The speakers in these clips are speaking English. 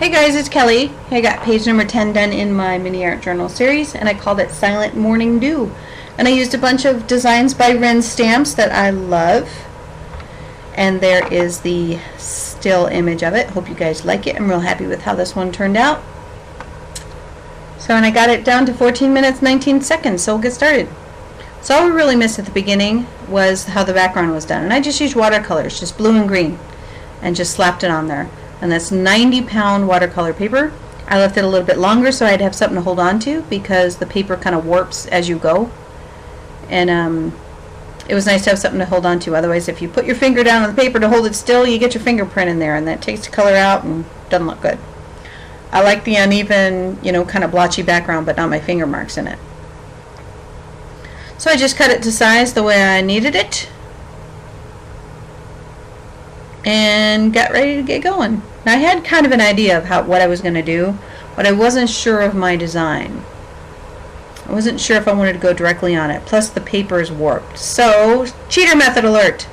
Hey guys, it's Kelly. I got page number 10 done in my mini art journal series, and I called it Silent Morning Dew. And I used a bunch of designs by Ren stamps that I love. And there is the still image of it. Hope you guys like it. I'm real happy with how this one turned out. So, and I got it down to 14 minutes 19 seconds, so we'll get started. So all we really missed at the beginning was how the background was done. And I just used watercolors, just blue and green, and just slapped it on there. And that's 90-pound watercolor paper. I left it a little bit longer so I'd have something to hold on to because the paper kind of warps as you go. And it was nice to have something to hold on to. Otherwise, if you put your finger down on the paper to hold it still, you get your fingerprint in there, and that takes the color out and doesn't look good. I like the uneven, kind of blotchy background, but not my finger marks in it. So I just cut it to size the way I needed it and got ready to get going. Now I had kind of an idea of what I was going to do, but I wasn't sure of my design. I wasn't sure if I wanted to go directly on it. Plus the paper is warped. So, cheater method alert.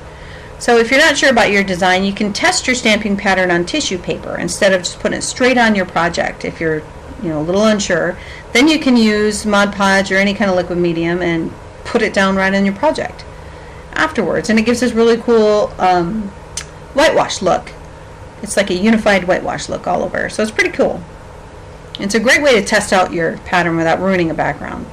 So if you're not sure about your design, you can test your stamping pattern on tissue paper instead of just putting it straight on your project. If you're a little unsure, then you can use Mod Podge or any kind of liquid medium and put it down right on your project afterwards. And it gives this really cool whitewash look. It's like a unified whitewash look all over. So it's pretty cool. It's a great way to test out your pattern without ruining a background.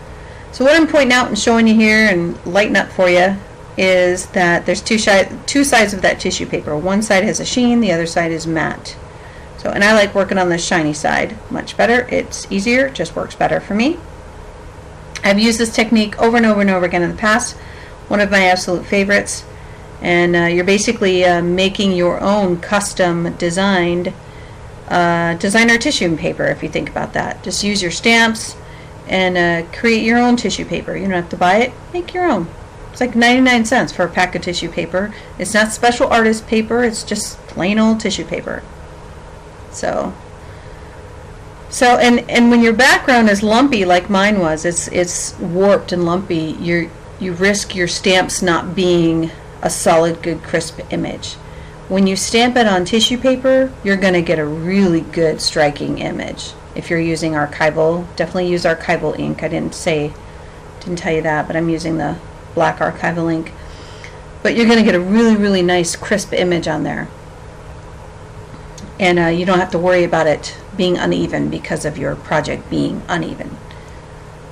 So what I'm pointing out and showing you here and lighting up for you is that there's two sides of that tissue paper. One side has a sheen, the other side is matte. So, and I like working on the shiny side much better. It's easier, it just works better for me. I've used this technique over and over and over again in the past. One of my absolute favorites. And you're basically making your own custom designed designer tissue paper, if you think about that. Just use your stamps and create your own tissue paper. You don't have to buy it, make your own. It's like 99 cents for a pack of tissue paper. It's not special artist paper, it's just plain old tissue paper. So and when your background is lumpy like mine was, it's warped and lumpy, you risk your stamps not being a solid, good, crisp image. When you stamp it on tissue paper, you're going to get a really good, striking image. If you're using archival, definitely use archival ink. I didn't tell you that, but I'm using the black archival ink. But you're going to get a really, really nice, crisp image on there. And you don't have to worry about it being uneven because of your project being uneven.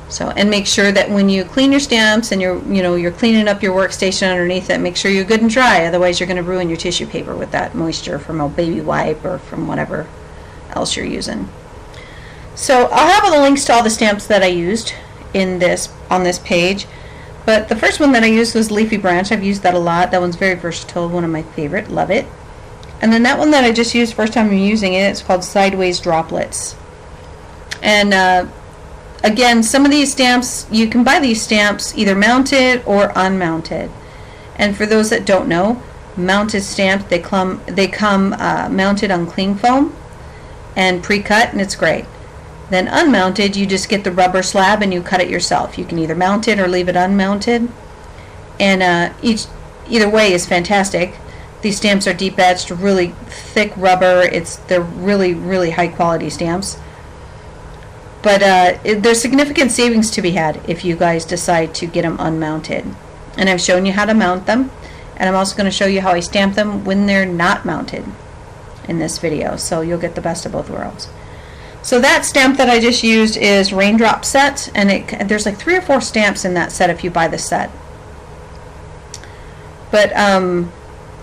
So, and make sure that when you clean your stamps and you're cleaning up your workstation underneath it, make sure you're good and dry. Otherwise, you're going to ruin your tissue paper with that moisture from a baby wipe or from whatever else you're using. So, I'll have all the links to all the stamps that I used on this page. But the first one that I used was Leafy Branch. I've used that a lot. That one's very versatile, one of my favorite. Love it. And then that one that I just used first time I'm using it, it's called Sideways Droplets. And again, some of these stamps, you can buy these stamps either mounted or unmounted. And for those that don't know, mounted stamps, they come mounted on cling foam and pre-cut, and it's great. Then unmounted, you just get the rubber slab and you cut it yourself. You can either mount it or leave it unmounted. And either way is fantastic. These stamps are deep etched, really thick rubber. They're really, really high quality stamps. But there's significant savings to be had if you guys decide to get them unmounted. And I've shown you how to mount them. And I'm also going to show you how I stamp them when they're not mounted in this video. So you'll get the best of both worlds. So that stamp that I just used is Raindrop Set. And there's like 3 or 4 stamps in that set if you buy the set. But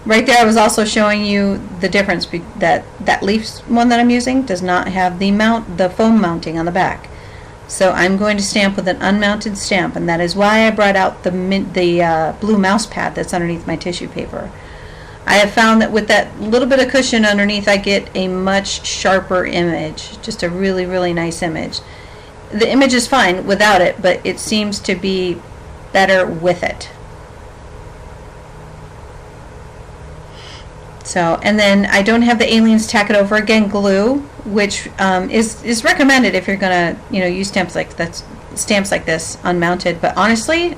right there I was also showing you the difference that leaf one that I'm using does not have the foam mounting on the back. So I'm going to stamp with an unmounted stamp, and that is why I brought out the blue mouse pad that's underneath my tissue paper. I have found that with that little bit of cushion underneath, I get a much sharper image, just a really, really nice image. The image is fine without it, but it seems to be better with it. So, and then I don't have the Aliens Tack It Over Again glue, which is recommended if you're gonna use stamps like this unmounted. But honestly,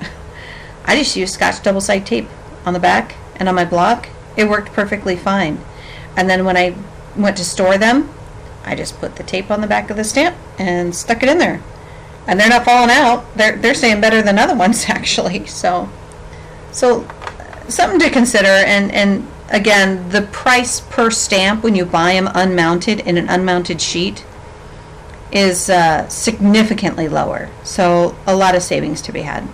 I just use Scotch double side tape on the back and on my block. It worked perfectly fine. And then when I went to store them, I just put the tape on the back of the stamp and stuck it in there. And they're not falling out. They're staying better than other ones, actually. So something to consider. And again, the price per stamp when you buy them unmounted in an unmounted sheet is significantly lower. So a lot of savings to be had.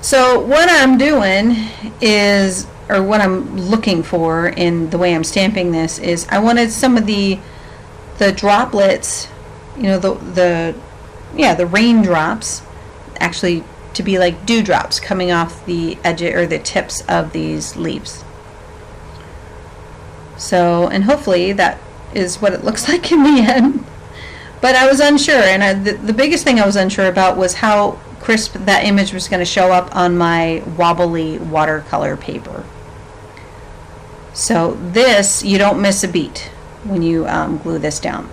So what I'm doing is, or what I'm looking for in the way I'm stamping this, is I wanted some of the droplets, you know, the raindrops, actually to be like dewdrops coming off the edge or the tips of these leaves. So, and hopefully that is what it looks like in the end. But I was unsure, and the biggest thing I was unsure about was how crisp that image was going to show up on my wobbly watercolor paper. So this, you don't miss a beat when you glue this down.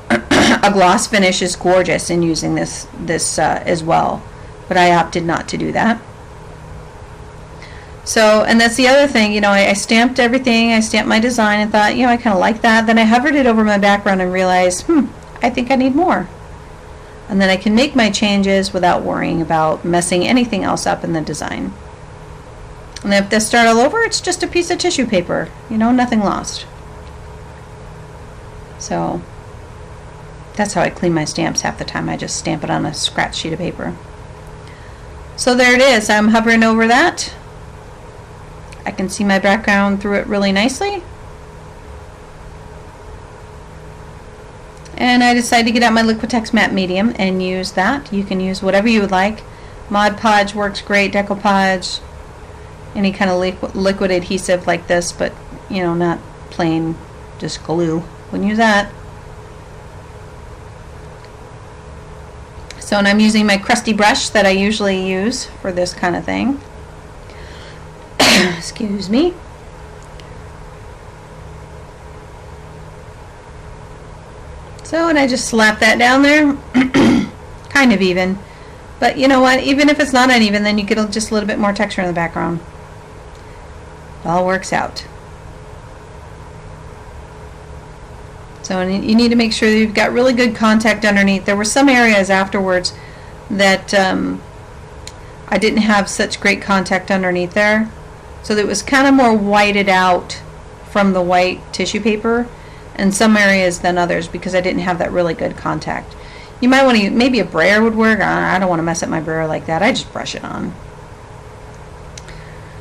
A gloss finish is gorgeous in using this as well, but I opted not to do that. So, and that's the other thing, you know, I stamped everything, I stamped my design and thought, you know, I kind of like that. Then I hovered it over my background and realized, I think I need more. And then I can make my changes without worrying about messing anything else up in the design. And if they start all over, it's just a piece of tissue paper, you know, nothing lost. So that's how I clean my stamps half the time. I just stamp it on a scratch sheet of paper. So there it is. I'm hovering over that. I can see my background through it really nicely. And I decided to get out my Liquitex matte medium and use that. You can use whatever you would like. Mod Podge works great, decoupage, any kind of liquid adhesive like this, but you know, not plain just glue. Wouldn't use that. So, and I'm using my crusty brush that I usually use for this kind of thing. Excuse me. So, and I just slap that down there. Kind of even. But you know what? Even if it's not uneven, then you get just a little bit more texture in the background. It all works out. So, and you need to make sure that you've got really good contact underneath. There were some areas afterwards that I didn't have such great contact underneath there. So that it was kind of more whited out from the white tissue paper in some areas than others because I didn't have that really good contact. You might want to, maybe a brayer would work. I don't want to mess up my brayer like that. I just brush it on.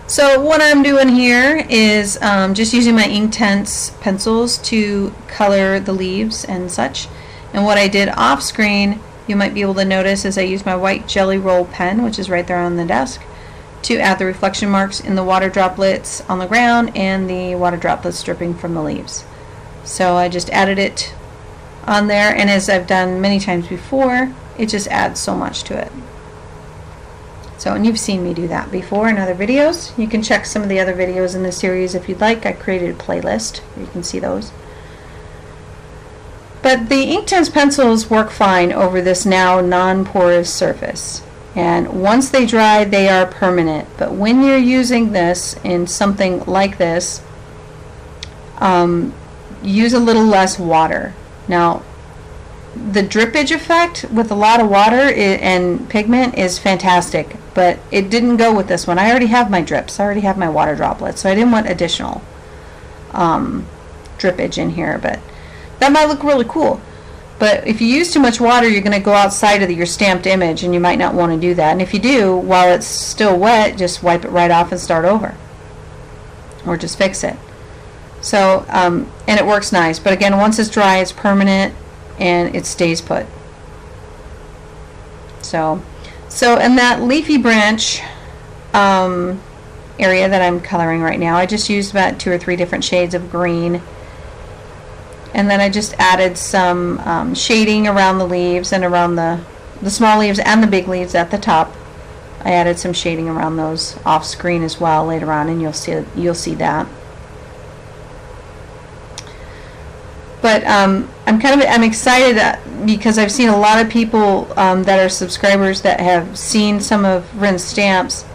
So what I'm doing here is just using my Inktense pencils to color the leaves and such. And what I did off screen, you might be able to notice, is I used my white Jelly Roll pen, which is right there on the desk, to add the reflection marks in the water droplets on the ground and the water droplets dripping from the leaves. So I just added it on there, and as I've done many times before, it just adds so much to it. So, and you've seen me do that before in other videos. You can check some of the other videos in the series if you'd like. I created a playlist where you can see those. But the Inktense pencils work fine over this now non-porous surface. And once they dry, they are permanent. But when you're using this in something like this, use a little less water. Now, the drippage effect with a lot of water and pigment is fantastic, but it didn't go with this one. I already have my drips. I already have my water droplets, so I didn't want additional drippage in here, but that might look really cool. But if you use too much water, you're going to go outside of your stamped image, and you might not want to do that. And if you do, while it's still wet, just wipe it right off and start over. Or just fix it. So, and it works nice. But again, once it's dry, it's permanent, and it stays put. So in that leafy branch area that I'm coloring right now, I just used about 2 or 3 different shades of green. And then I just added some shading around the leaves and around the small leaves and the big leaves at the top. I added some shading around those off screen as well later on, and you'll see that. But I'm excited because I've seen a lot of people that are subscribers that have seen some of Rin's stamps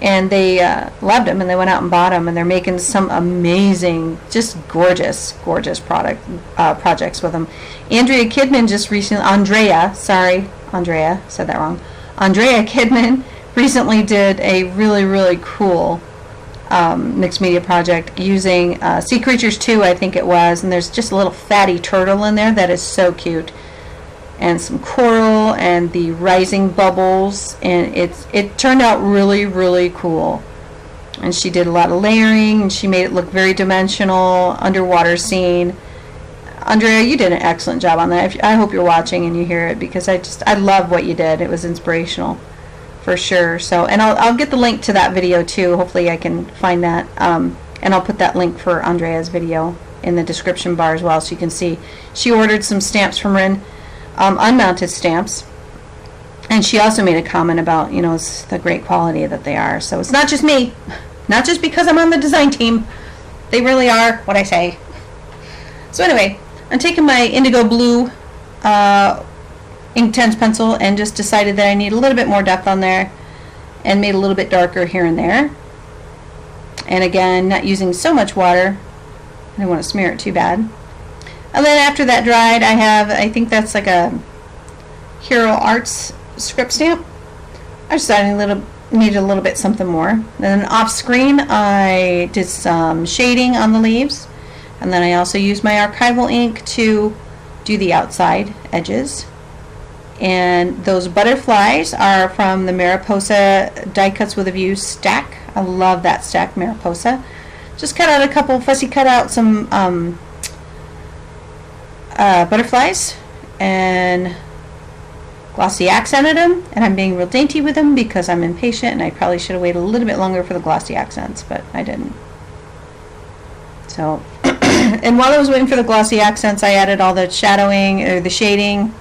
and they loved them, and they went out and bought them, and they're making some amazing, just gorgeous projects with them. Andrea Kidman just recently, Andrea said that wrong. Andrea Kidman recently did a really cool mixed media project using Sea Creatures 2, I think it was, and there's just a little fatty turtle in there that is so cute, and some coral and the rising bubbles, and it turned out really cool. And she did a lot of layering, and she made it look very dimensional, underwater scene. Andrea, you did an excellent job on that. I hope you're watching and you hear it, because I love what you did. It was inspirational for sure. So, and I'll get the link to that video too. Hopefully I can find that, and I'll put that link for Andrea's video in the description bar as well, so you can see. She ordered some stamps from Rin, unmounted stamps, and she also made a comment about, you know, it's the great quality that they are. So it's not just me, not just because I'm on the design team. They really are what I say. So anyway, I'm taking my indigo blue Inktense pencil and just decided that I need a little bit more depth on there, and made a little bit darker here and there. And again, not using so much water. I don't want to smear it too bad. And then after that dried, I think that's like a Hero Arts script stamp. I decided needed a little bit something more. And then off screen, I did some shading on the leaves. And then I also used my archival ink to do the outside edges. And those butterflies are from the Mariposa Die Cuts with a View stack. I love that stack, Mariposa. Just cut out a couple, fussy cut out some butterflies and glossy accented them. And I'm being real dainty with them because I'm impatient, and I probably should have waited a little bit longer for the glossy accents, but I didn't. So, and while I was waiting for the glossy accents, I added all the shadowing, or the shading,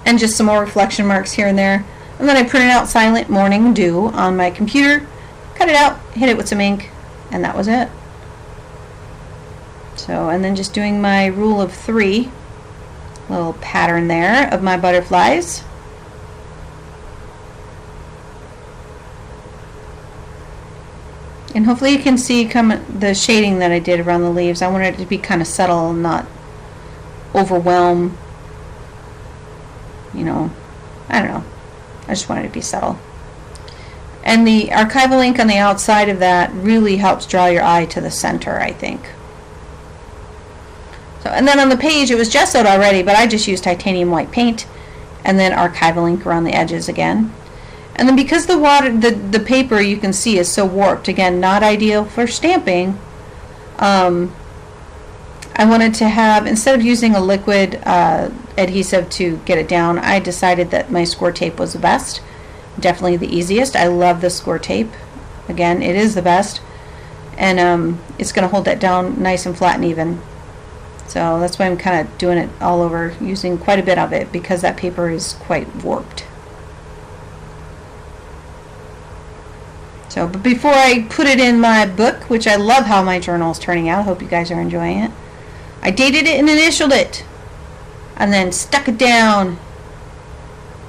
and just some more reflection marks here and there. And then I printed out Silent Morning Dew on my computer, cut it out, hit it with some ink, and that was it. So, and then just doing my rule of 3 little pattern there of my butterflies. And hopefully you can see the shading that I did around the leaves. I wanted it to be kind of subtle and not overwhelm, you know, I don't know. I just wanted it to be subtle. And the archival ink on the outside of that really helps draw your eye to the center, I think. So, and then on the page, it was gessoed already, but I just used titanium white paint, and then archival ink around the edges again. And then because the paper, you can see, is so warped, again, not ideal for stamping, I wanted to have, instead of using a liquid adhesive to get it down, I decided that my score tape was the best. Definitely the easiest. I love the score tape. Again, it is the best. And it's going to hold that down nice and flat and even. So that's why I'm kind of doing it all over, using quite a bit of it, because that paper is quite warped. So, but before I put it in my book, which I love how my journal is turning out, I hope you guys are enjoying it, I dated it and initialed it, and then stuck it down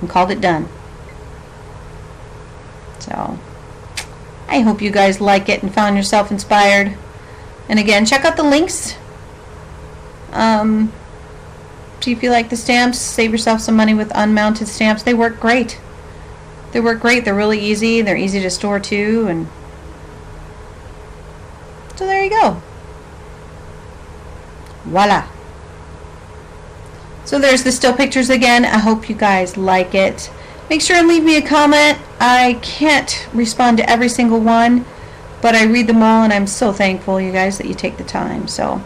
and called it done. So, I hope you guys like it and found yourself inspired. And again, check out the links. See if you like the stamps. Save yourself some money with unmounted stamps. They work great. They work great. They're really easy. They're easy to store too. And so there you go. Voila. So there's the still pictures again. I hope you guys like it. Make sure and leave me a comment. I can't respond to every single one, but I read them all, and I'm so thankful, you guys, that you take the time. So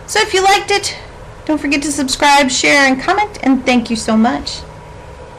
if you liked it, don't forget to subscribe, share, and comment, and thank you so much.